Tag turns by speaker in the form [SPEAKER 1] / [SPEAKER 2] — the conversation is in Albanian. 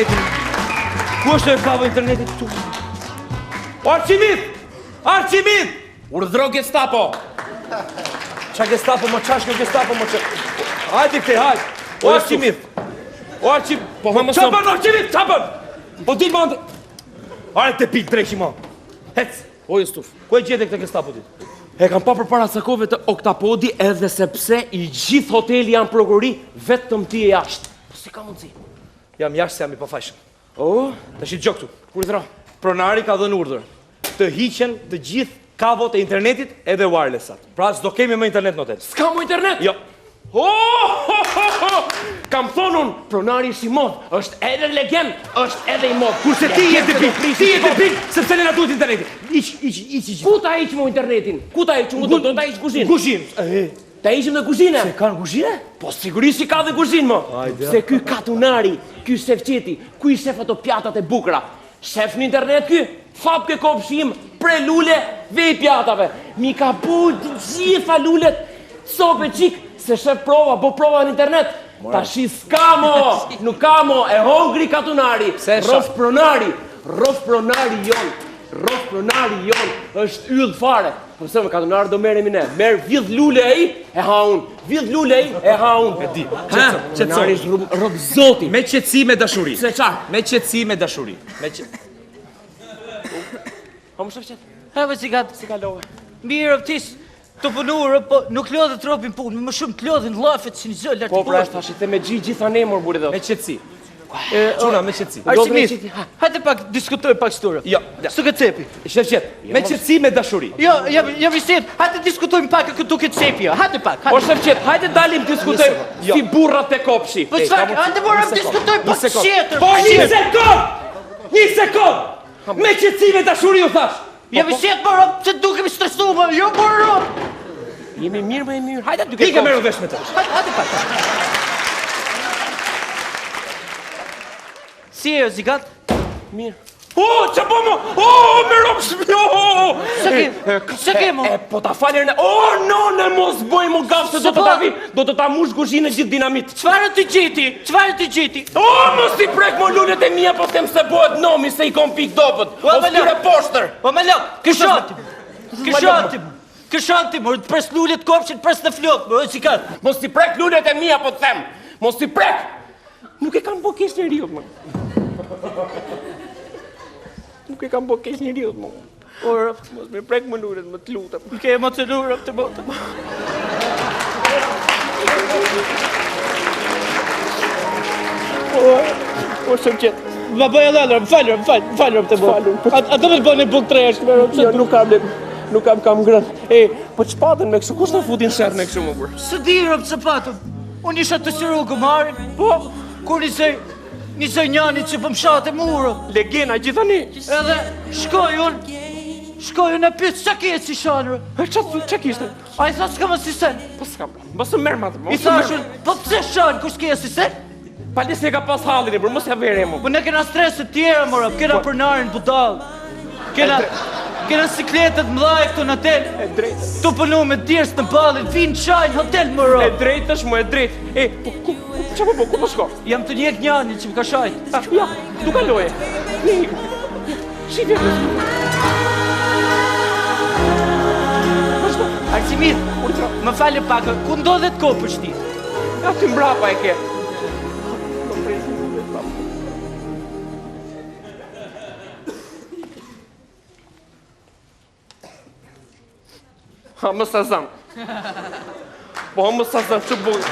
[SPEAKER 1] internetin. Ku është e kavo internetit këtu? Arqimit! Arqimit! Urdhro Gestapo! Qa Gestapo, më qash nga Gestapo, më qash? Hajde këte, hajde! O Arqimit! O Arqimit! Po më mësëm! Qapën, Arqimit, qapën! Po dilë më ndë... Hajde të pilë drekshi ma! Hec! O Justuf, ku e gjete këte Gestapo dit? E kam pa për para sakove të Oktapodi edhe sepse i gjithë hoteli janë prokuri, vetëm ti e jashtë. Po si ka mundësi? Jam jashtë se jam i pafajshëm. O, të shqit gjoktu. Urdhra, pronari ka dhënë urdhër. Të hiqen të gjithë kavot e internetit edhe wirelessat. Pra, s'do kemi më internet në hotel. S'ka më internet? Jo. Kam thonun, pronari është i mod, është edhe legend, është edhe i mod. Kurse ti je debil, sepse ne na duhet interneti. Iq. Ku ta iq mo internetin? Ku ta iq? Do ta iq kuzhinë. Kuzhinë. Ta iqim dhe kuzhinë. Se kanë kuzhinë? Po sigurisht si ka dhe kuzhinë, mo. Se ky katunari, ky sefqeti, ku i shef ato pjatat e bukra. Shef në internet ky, fap ke kopshim, pre lule, vej pjatave. Mi ka bu gjitha lulet, sope qik, se shef prova, bo prova në internet. Ta shi s'ka mo, nuk ka mo, e hongri katunari, rof pronari jon, është yll fare. Përse me katunari do merremi ne, merë vidh lule e haun, E di, pronari është rob zoti. Me qetësi me dashuri. Se qarë? Me qetësi me dashuri. Ha më shëfqet?
[SPEAKER 2] Ha vë si kalove. Mirë ëptis, të punurë, po nuk lodhe tropin punë, më shumë të lodhin lafet si një zë, lartë
[SPEAKER 1] po, pra, është ashtë, me gjitha ne mor buri dhe. Me qetësi. Quna, me qetësi.
[SPEAKER 2] Arsimir, hajde pak diskutoj pak sturë.
[SPEAKER 1] Jo.
[SPEAKER 2] Së këtë cepi.
[SPEAKER 1] Shëfqet, me qetësi me dashuri.
[SPEAKER 2] Jo, jam i sirë, hajde diskutojmë pak e këtu këtë cepi, jo. Hajde pak.
[SPEAKER 1] O Shëfqet, hajde dalim diskutoj si burrat e kopshi.
[SPEAKER 2] Po çfarë, hajde moram diskutoj pak qetër.
[SPEAKER 1] Po, një sekund! Me qetësi me dashuri u thash.
[SPEAKER 2] Jam i sirë, mora, se duke mi stresu, më, jo, mora.
[SPEAKER 1] Jemi mirë, më e mirë. Hajde duke kopsh. Ike merë vesh me të.
[SPEAKER 2] Hajde pak. Si e, zigat?
[SPEAKER 1] Mirë. O, që po mo? O, me ropë shpjo!
[SPEAKER 2] Se ke mo?
[SPEAKER 1] Po ta falir në... O, no, në mos bëj mu gafë se do të ta mush guzhinë e gjithë dinamit.
[SPEAKER 2] Qfarë të gjiti?
[SPEAKER 1] O, mos t'i prek mo lullet e mija, po t'em se bëhet nomi, se i kom pik dopët. O, s'kyre poshtër.
[SPEAKER 2] O, me lak, këshantim, mërë të pres lullet kopshin, pres në flok, mërë si ka.
[SPEAKER 1] Mos t'i prek lullet e mija, po t'em. Mos t'i prek. Nuk e kam bo kesh një riut, më. Nuk e kam bo kesh një riut, më. Orë, mos me prek më lullet, më t'lutem.
[SPEAKER 2] Nuk e më të lurëm të botë.
[SPEAKER 1] O, Shëfqet.
[SPEAKER 2] Ma bëj e lalërë, më falërëm të botë. A do me të bëjnë e buk të reshkë,
[SPEAKER 1] Jo, nuk kam ngrën. Po çpatën me kështu, kush të futin shërë me kështu më bërë?
[SPEAKER 2] Së dirëm të patëm. Unë isha të siru gëmarin, po, kur nisej njani që pëmshat e murë.
[SPEAKER 1] Legena, gjithani.
[SPEAKER 2] Edhe shkoj unë e pytë, qa kje si shanërë?
[SPEAKER 1] Qa kishte?
[SPEAKER 2] A i tha s'ka më si sen.
[SPEAKER 1] Po s'kam, mos më merë matë.
[SPEAKER 2] I thashën, po pëse shanë, kus kje si sen?
[SPEAKER 1] Palis ne ka pas hallin e bërë, mos ja vere mu.
[SPEAKER 2] Po ne kena streset tjera, mora, kena për narin budal. Kena sikletet mdhaj këtu në hotel.
[SPEAKER 1] E drejtë.
[SPEAKER 2] Tu pënu me djerës në balin, vinë qajnë hotel, mora.
[SPEAKER 1] E drejtë është, e drejtë. Ku po shko?
[SPEAKER 2] Jam të njek njani që më ka shajt.
[SPEAKER 1] Ja, du kaloje. Shifje.
[SPEAKER 2] Arsimir, më falë pak, ku ndodhet kopër shti?
[SPEAKER 1] Ja, të mbrapa e ke. Ha, më sa zamë. Po, më sa zamë, që bujë.